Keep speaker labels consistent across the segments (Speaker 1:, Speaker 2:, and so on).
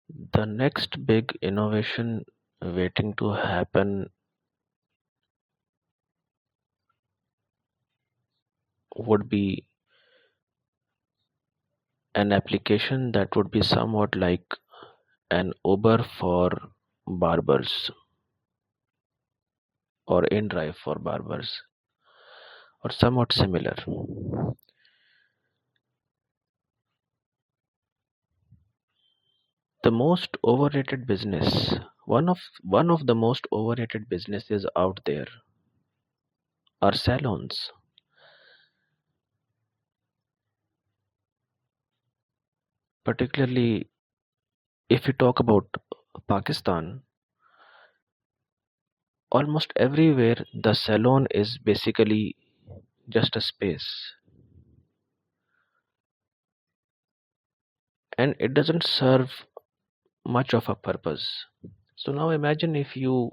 Speaker 1: The next big innovation waiting to happen would be an application that would be somewhat like an Uber for barbers or InDrive for barbers or somewhat similar. The most overrated business, one of the most overrated businesses out there are salons. Particularly if you talk about Pakistan, almost everywhere the salon is basically just a space and it doesn't serve much of a purpose. So now imagine if you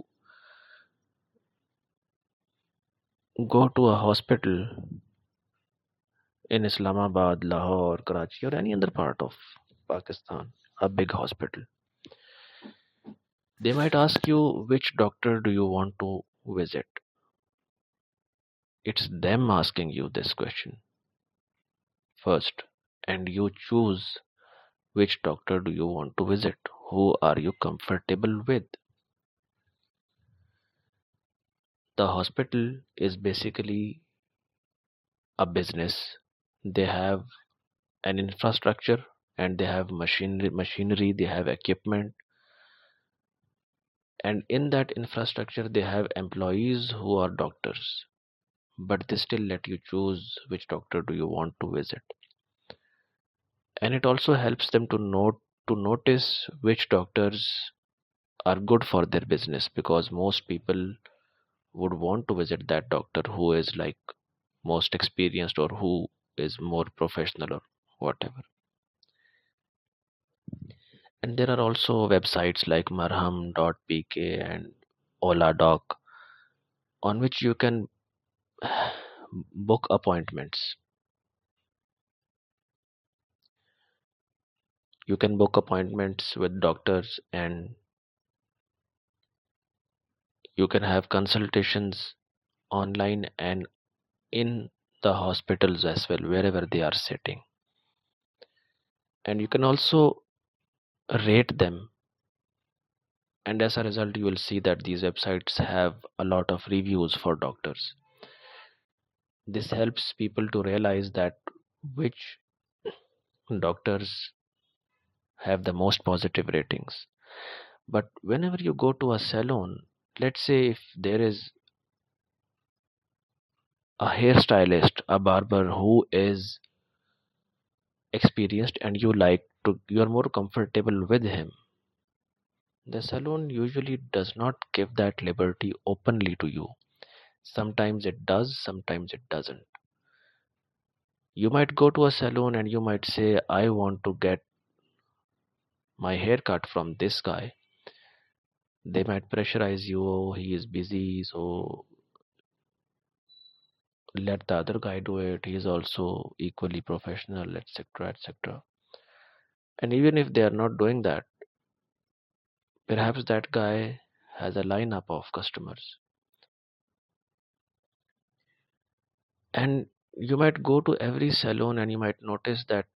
Speaker 1: go to a hospital in Islamabad, Lahore, Karachi, or any other part of Pakistan, a big hospital. They might ask you which doctor do you want to visit. It's them asking you this question first, and you choose which doctor do you want to visit, who are you comfortable with. The hospital is basically a business. They have an infrastructure and they have machinery, they have equipment, and in that infrastructure they have employees who are doctors, but they still let you choose which doctor do you want to visit. And it also helps them to notice which doctors are good for their business, because most people would want to visit that doctor who is like most experienced or who is more professional or whatever. And there are also websites like marham.pk and Ola.doc on which you can book appointments. You can book appointments with doctors and you can have consultations online and in the hospitals as well, wherever they are sitting. And you can also rate them. And as a result, you will see that these websites have a lot of reviews for doctors. This helps people to realize that which doctors have the most positive ratings. But whenever you go to a salon, let's say if there is a hairstylist, a barber who is experienced and you're more comfortable with him, the salon usually does not give that liberty openly to you. Sometimes it does, sometimes it doesn't. You might go to a salon and you might say, I want to get my hair cut from this guy. They might pressurize you, oh, he is busy, so let the other guy do it. He is also equally professional, etc., etc. And even if they are not doing that, perhaps that guy has a lineup of customers. And you might go to every salon and you might notice that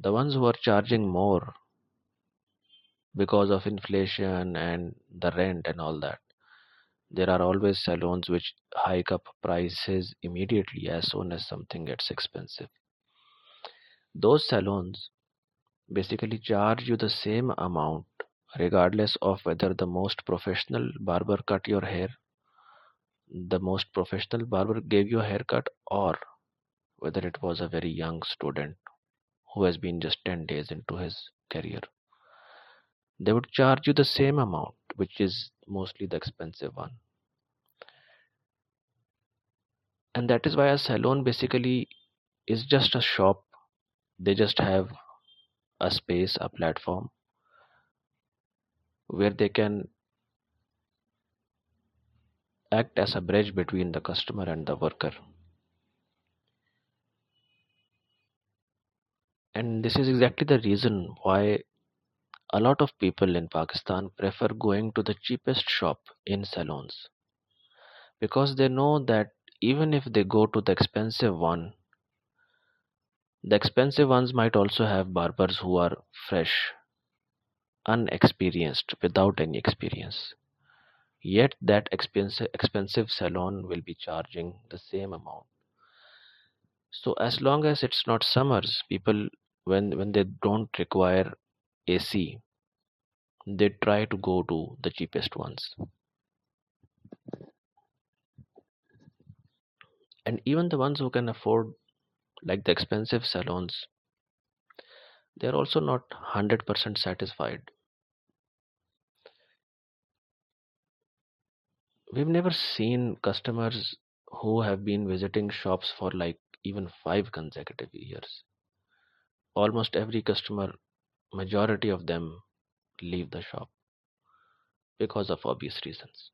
Speaker 1: the ones who are charging more because of inflation and the rent and all that, there are always salons which hike up prices immediately as soon as something gets expensive. Those salons basically charge you the same amount regardless of whether the most professional barber cut your hair, the most professional barber gave you a haircut, or whether it was a very young student who has been just 10 days into his career. They would charge you the same amount, which is mostly the expensive one. And that is why a salon basically is just a shop. They just have a space, a platform where they can act as a bridge between the customer and the worker. And this is exactly the reason why A lot of people in Pakistan prefer going to the cheapest shop in salons because they know that even if they go to the expensive one, the expensive ones might also have barbers who are fresh, unexperienced, without any experience. Yet that expensive salon will be charging the same amount. So as long as it's not summers, people when they don't require AC, they try to go to the cheapest ones. And even the ones who can afford like the expensive salons, they're also not 100% satisfied. We've never seen customers who have been visiting shops for like even 5 consecutive years. Almost every customer, majority of them leave the shop because of obvious reasons.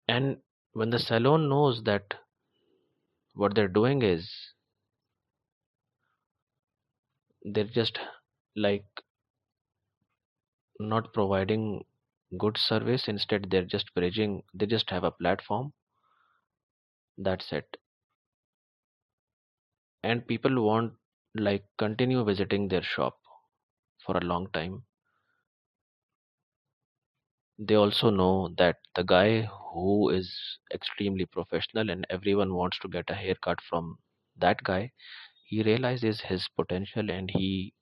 Speaker 1: And when the salon knows that what they're doing is they're just like not providing good service, instead they're just bridging, they just have a platform, that's it. And people want like continue visiting their shop for a long time. They also know that the guy who is extremely professional and everyone wants to get a haircut from that guy, he realizes his potential and he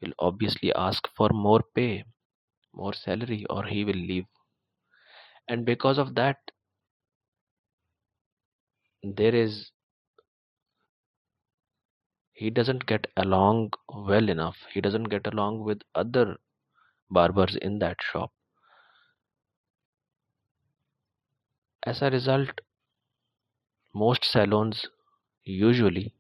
Speaker 1: will obviously ask for more pay, more salary, or he will leave. And because of that, there is he doesn't get along well enough. He doesn't get along with other barbers in that shop. As a result, most salons usually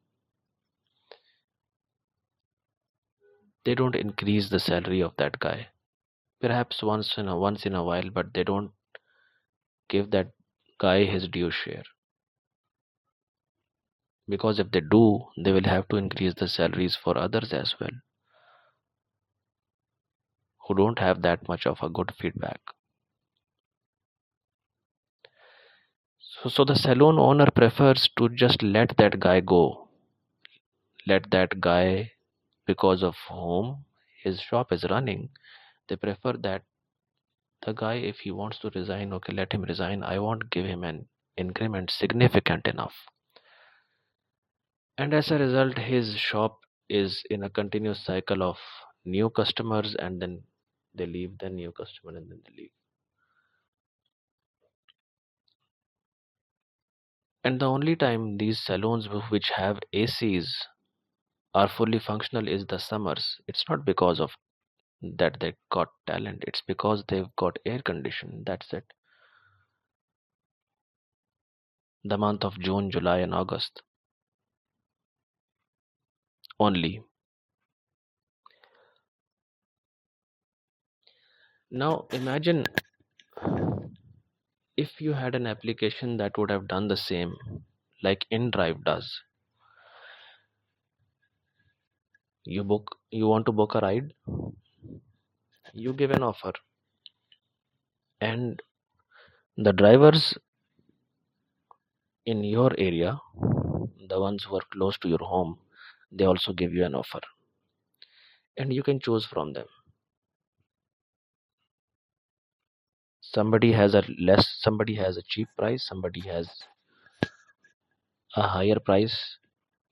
Speaker 1: they don't increase the salary of that guy. Perhaps once in a while, but they don't give that guy his due share. Because if they do, they will have to increase the salaries for others as well, who don't have that much of a good feedback. So the salon owner prefers to just let that guy go. Let that guy, because of whom his shop is running, they prefer that the guy, if he wants to resign, okay, let him resign. I won't give him an increment significant enough. And as a result, his shop is in a continuous cycle of new customers and then they leave, then new customer and then they leave. And the only time these salons which have ACs are fully functional is the summers. It's not because of that they got talent, it's because they've got air condition. That's it. The month of June, July, and August only. Now imagine if you had an application that would have done the same, like InDrive does. You want to book a ride, you give an offer, and the drivers in your area, the ones who are close to your home, they also give you an offer, and you can choose from them. Somebody has a cheap price, somebody has a higher price.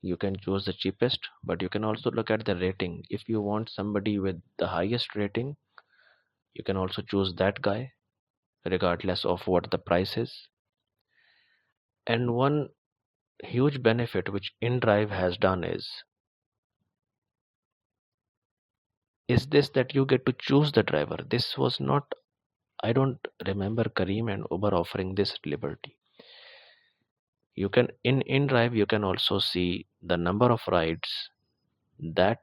Speaker 1: You can choose the cheapest, but you can also look at the rating. If you want somebody with the highest rating, you can also choose that guy regardless of what the price is. And one huge benefit which InDrive has done is this, that you get to choose the driver. This was not, I don't remember Kareem and Uber offering this liberty. You can in InDrive you can also see the number of rides that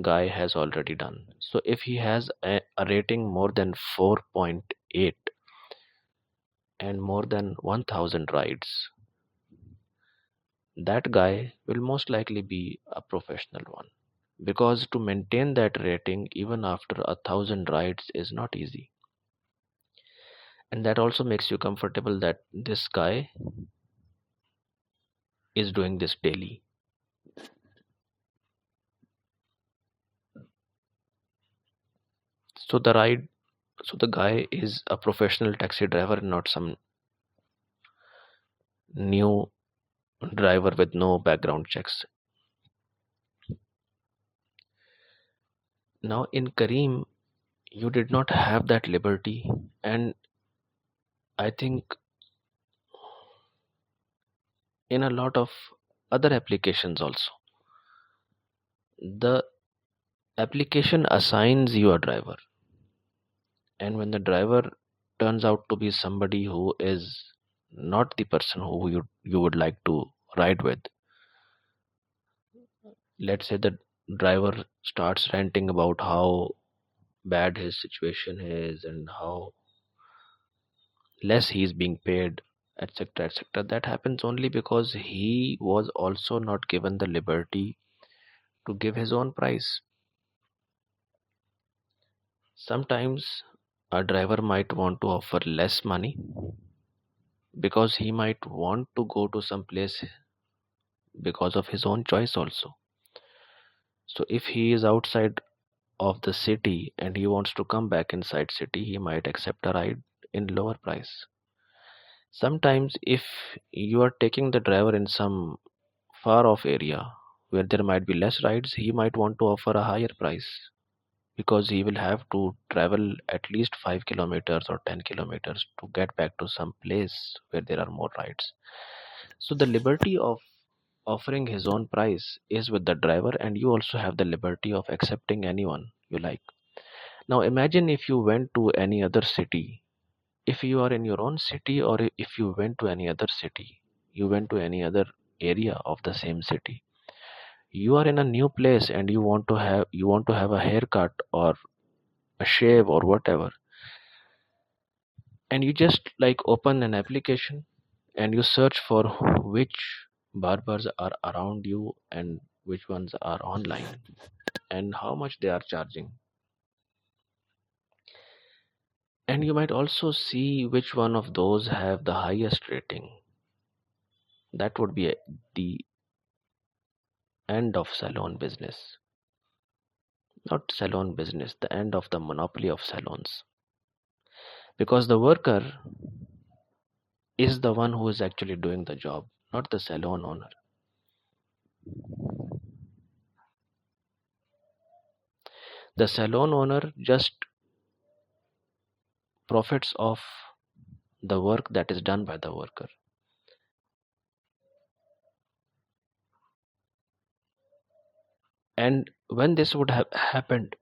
Speaker 1: guy has already done. So if he has a rating more than 4.8 and more than 1000 rides, that guy will most likely be a professional one. because to maintain that rating even after 1,000 rides is not easy. And that also makes you comfortable that this guy is doing this daily. So the guy is a professional taxi driver, not some new driver with no background checks. Now in Kareem, you did not have that liberty, and I think in a lot of other applications also, the application assigns you a driver, and when the driver turns out to be somebody who is not the person who you would like to ride with, let's say the driver starts ranting about how bad his situation is and how less he's being paid, etc., etc., that happens only because he was also not given the liberty to give his own price. Sometimes a driver might want to offer less money because he might want to go to some place because of his own choice also. So if he is outside of the city and he wants to come back inside city, he might accept a ride in lower price. Sometimes if you are taking the driver in some far off area where there might be less rides, he might want to offer a higher price because he will have to travel at least 5 kilometers or 10 kilometers to get back to some place where there are more rides. So the liberty of offering his own price is with the driver, and you also have the liberty of accepting anyone you like. Now imagine if you went to any other city, if you are in your own city, or if you went to any other city, you went to any other area of the same city, you are in a new place and you want to have a haircut or a shave or whatever, and you just like open an application and you search for which barbers are around you and which ones are online and how much they are charging, and you might also see which one of those have the highest rating. That would be the end of salon business. Not salon business, the end of the monopoly of salons, because the worker is the one who is actually doing the job, not the salon owner. The salon owner just profits off the work that is done by the worker. And when this would have happened,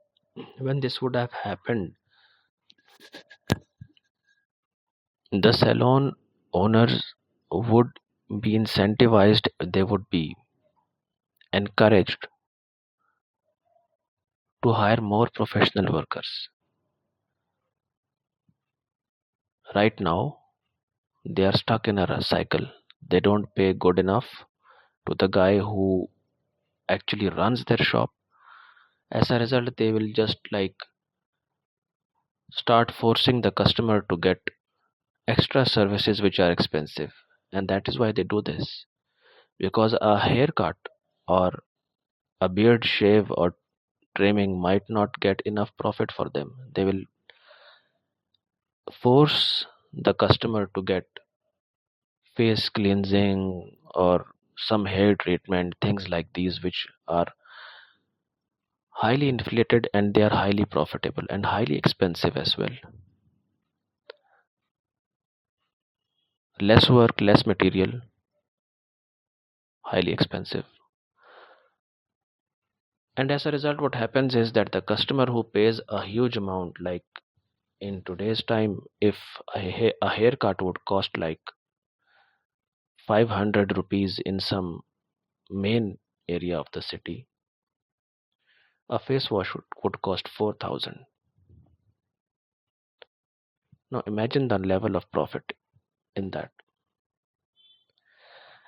Speaker 1: the salon owners would be incentivized, they would be encouraged to hire more professional workers. Right now, they are stuck in a cycle. They don't pay good enough to the guy who actually runs their shop. As a result, they will just like start forcing the customer to get extra services which are expensive. And that is why they do this. Because a haircut or a beard shave or trimming might not get enough profit for them. They will force the customer to get face cleansing or some hair treatment, things like these, which are highly inflated and they are highly profitable and highly expensive as well. Less work, less material, highly expensive. And as a result, what happens is that the customer who pays a huge amount, like in today's time, if a haircut would cost like 500 rupees in some main area of the city, a face wash would cost 4,000. Now imagine the level of profit in that.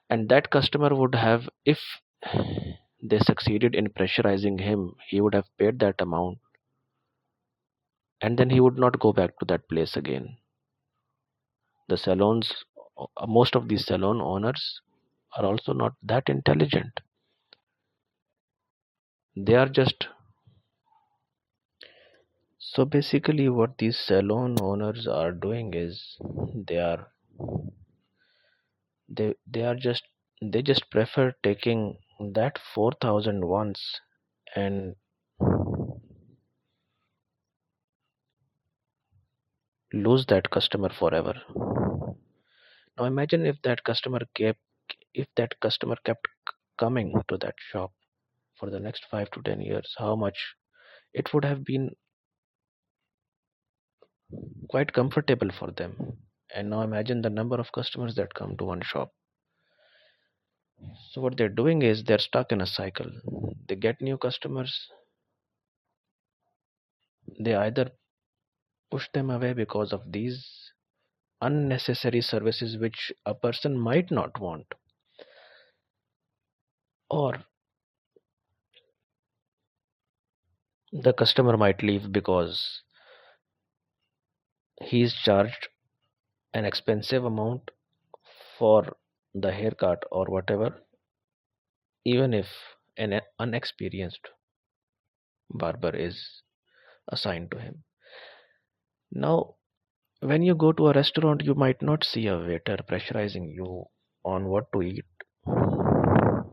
Speaker 1: And that customer would have, if they succeeded in pressurizing him, he would have paid that amount and then he would not go back to that place again. The salons, most of these salon owners are also not that intelligent. They are just so basically what these salon owners are doing is they are they are just they just prefer taking that 4,000 once and lose that customer forever. Now imagine if that customer kept coming to that shop for the next 5 to 10 years, how much it would have been quite comfortable for them. And now imagine the number of customers that come to one shop. So what they're doing is they're stuck in a cycle. They get new customers, they either push them away because of these unnecessary services which a person might not want, or the customer might leave because he is charged an expensive amount for the haircut or whatever, even if an unexperienced barber is assigned to him. Now, when you go to a restaurant, you might not see a waiter pressurizing you on what to eat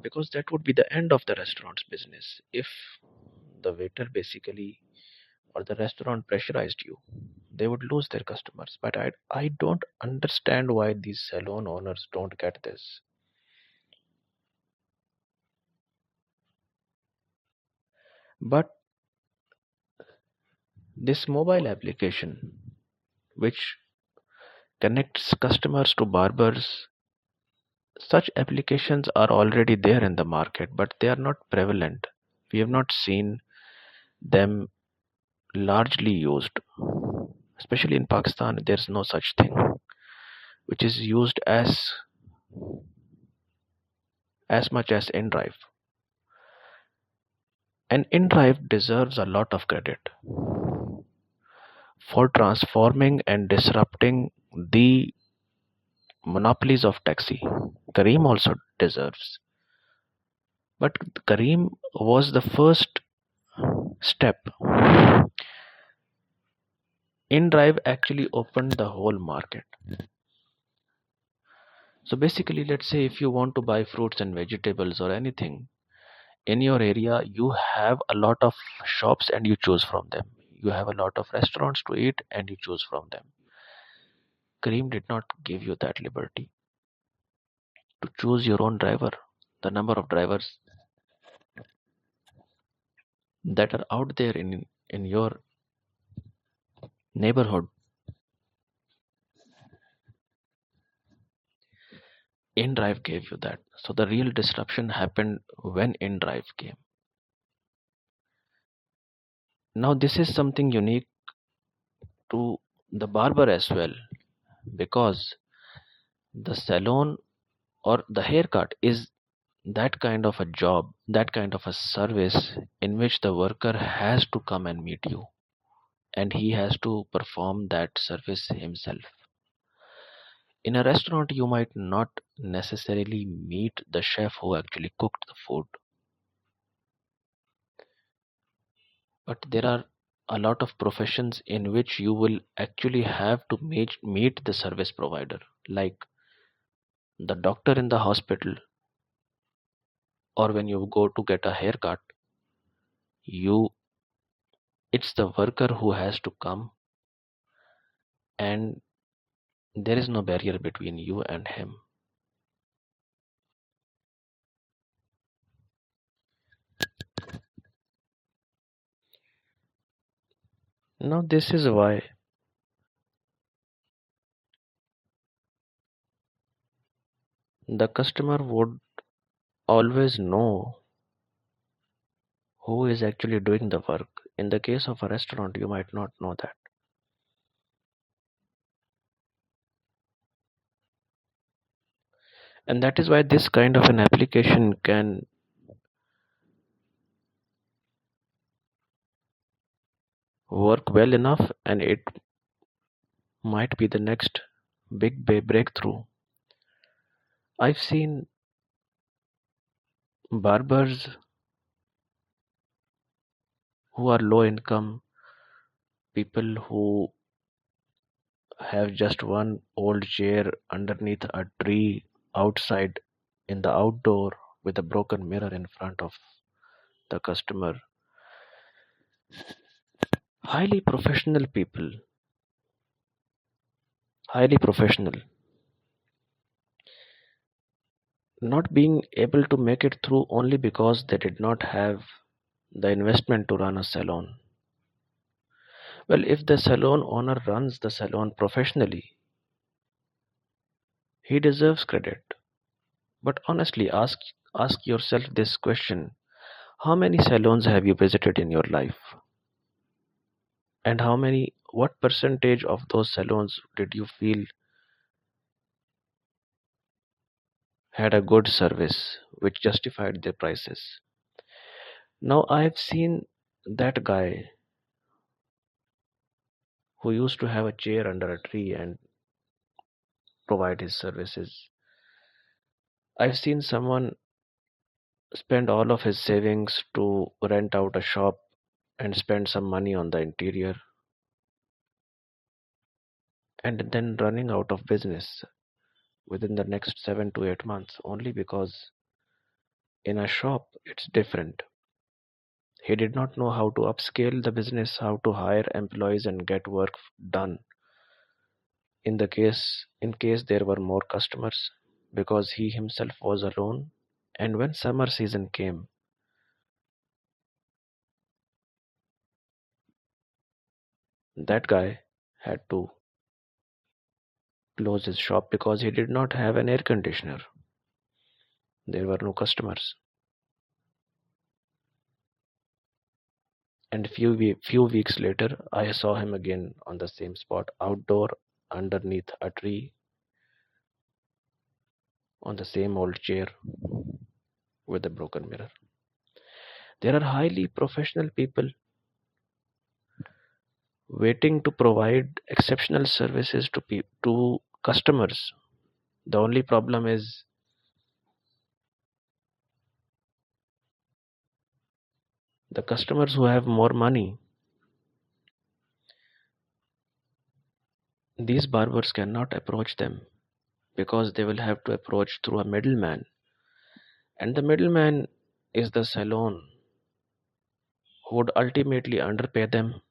Speaker 1: because that would be the end of the restaurant's business. If the waiter basically or the restaurant pressurized you, they would lose their customers. But I don't understand why these salon owners don't get this. But this mobile application, which connects customers to barbers, such applications are already there in the market, but they are not prevalent. We have not seen them largely used. Especially in Pakistan, there's no such thing, which is used as much as InDrive. And InDrive deserves a lot of credit for transforming and disrupting the monopolies of taxi. Kareem also deserves. But Kareem was the first step. InDrive actually opened the whole market. So basically, let's say if you want to buy fruits and vegetables or anything in your area, you have a lot of shops and you choose from them. You have a lot of restaurants to eat and you choose from them. Kareem did not give you that liberty to choose your own driver. The number of drivers that are out there in your neighborhood, InDrive gave you that. So the real disruption happened when InDrive came. Now this is something unique to the barber as well, because the salon or the haircut is that kind of a job, that kind of a service in which the worker has to come and meet you and he has to perform that service himself. In a restaurant, you might not necessarily meet the chef who actually cooked the food, but there are a lot of professions in which you will actually have to meet the service provider, like the doctor in the hospital, or when you go to get a haircut, you it's the worker who has to come, and there is no barrier between you and him. Now, this is why the customer would always know who is actually doing the work. In the case of a restaurant, you might not know that. And that is why this kind of an application can work well enough, and it might be the next big breakthrough. I've seen barbers who are low income, people who have just one old chair underneath a tree outside in the outdoor with a broken mirror in front of the customer. Highly professional people, highly professional, not being able to make it through only because they did not have the investment to run a salon. Well, if the salon owner runs the salon professionally, he deserves credit. But honestly, ask yourself this question: how many salons have you visited in your life? And what percentage of those salons did you feel had a good service which justified their prices? Now, I have seen that guy who used to have a chair under a tree and provide his services. I've seen someone spend all of his savings to rent out a shop and spend some money on the interior and then running out of business within the next 7 to 8 months only because in a shop it's different. He did not know how to upscale the business, how to hire employees and get work done in case there were more customers because he himself was alone. And when summer season came, that guy had to close his shop because he did not have an air conditioner. There were no customers. And few weeks later, I saw him again on the same spot, outdoor, underneath a tree, on the same old chair with a broken mirror. There are highly professional people waiting to provide exceptional services to customers. The only problem is the customers who have more money. These barbers cannot approach them because they will have to approach through a middleman, and the middleman is the salon who would ultimately underpay them.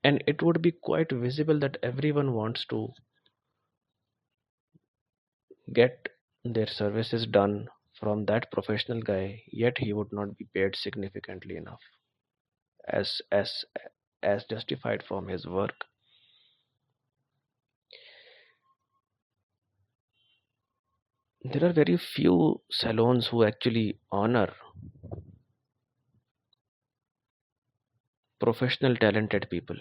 Speaker 1: And it would be quite visible that everyone wants to get their services done from that professional guy, yet he would not be paid significantly enough as as as justified from his work. There are very few salons who actually honor professional talented people.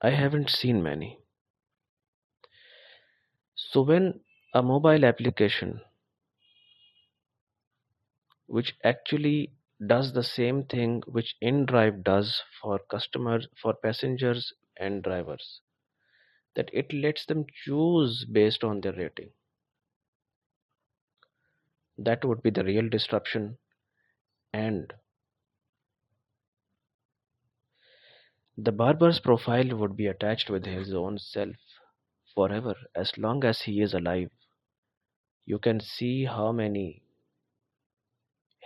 Speaker 1: I haven't seen many. So when a mobile application which actually does the same thing which InDrive does for customers, for passengers and drivers, that it lets them choose based on their rating. That would be the real disruption, and the barber's profile would be attached with his own self forever as long as he is alive. You can see how many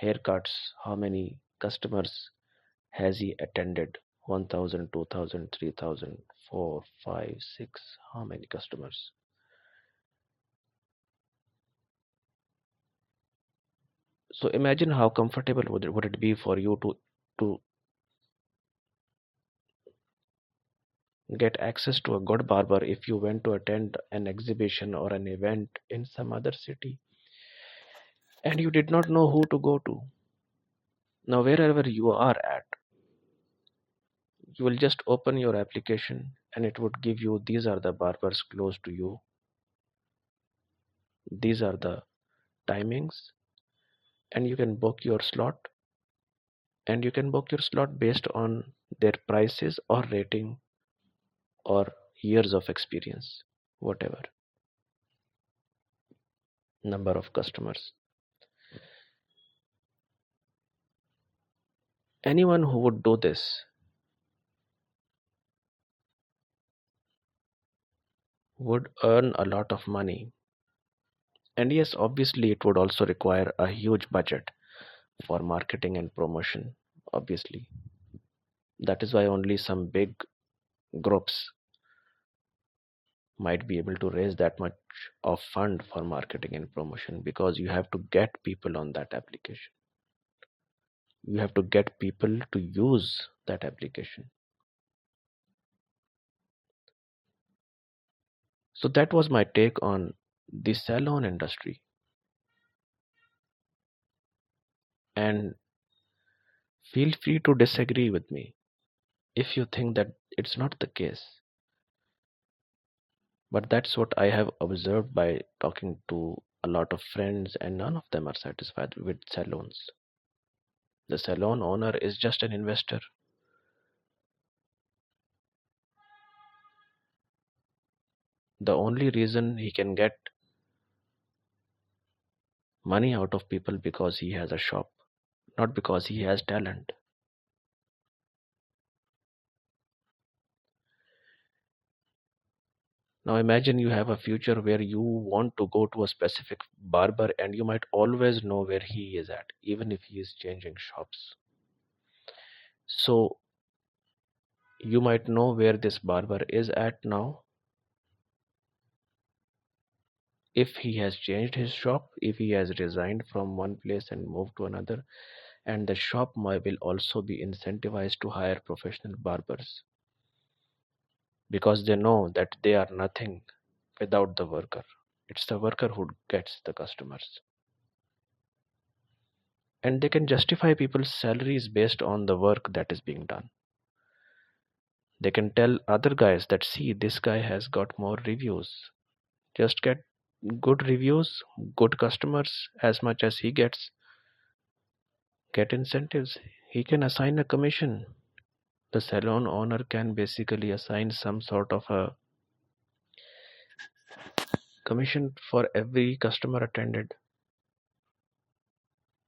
Speaker 1: haircuts, how many customers has he attended. 1000, 2000, 3000, 4, 5, 6. How many customers? So imagine how comfortable would it be for you to get access to a good barber if you went to attend an exhibition or an event in some other city and you did not know who to go to. Now, wherever you are at, you will just open your application and it would give you these are the barbers close to you, these are the timings, and you can book your slot, and you can book your slot based on their prices or rating or years of experience, whatever number of customers. Anyone who would do this would earn a lot of money. And yes, obviously, it would also require a huge budget for marketing and promotion. Obviously, that is why only some big groups might be able to raise that much of fund for marketing and promotion, because you have to get people on that application. You have to get people to use that application. So that was my take on the salon industry. And feel free to disagree with me if you think that it's not the case. But that's what I have observed by talking to a lot of friends, and none of them are satisfied with salons. The salon owner is just an investor. The only reason he can get money out of people because he has a shop, not because he has talent. Now imagine you have a future where you want to go to a specific barber and you might always know where he is at, even if he is changing shops. So you might know where this barber is at now, if he has changed his shop, if he has resigned from one place and moved to another, and the shop might will also be incentivized to hire professional barbers because they know that they are nothing without the worker. It's the worker who gets the customers. And they can justify people's salaries based on the work that is being done. They can tell other guys that, see, this guy has got more reviews. Just get good reviews, good customers, as much as he gets, get incentives. He can assign a commission. The salon owner can basically assign some sort of a commission for every customer attended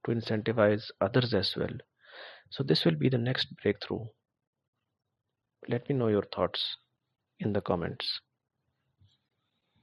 Speaker 1: to incentivize others as well. So, this will be the next breakthrough. Let me know your thoughts in the comments.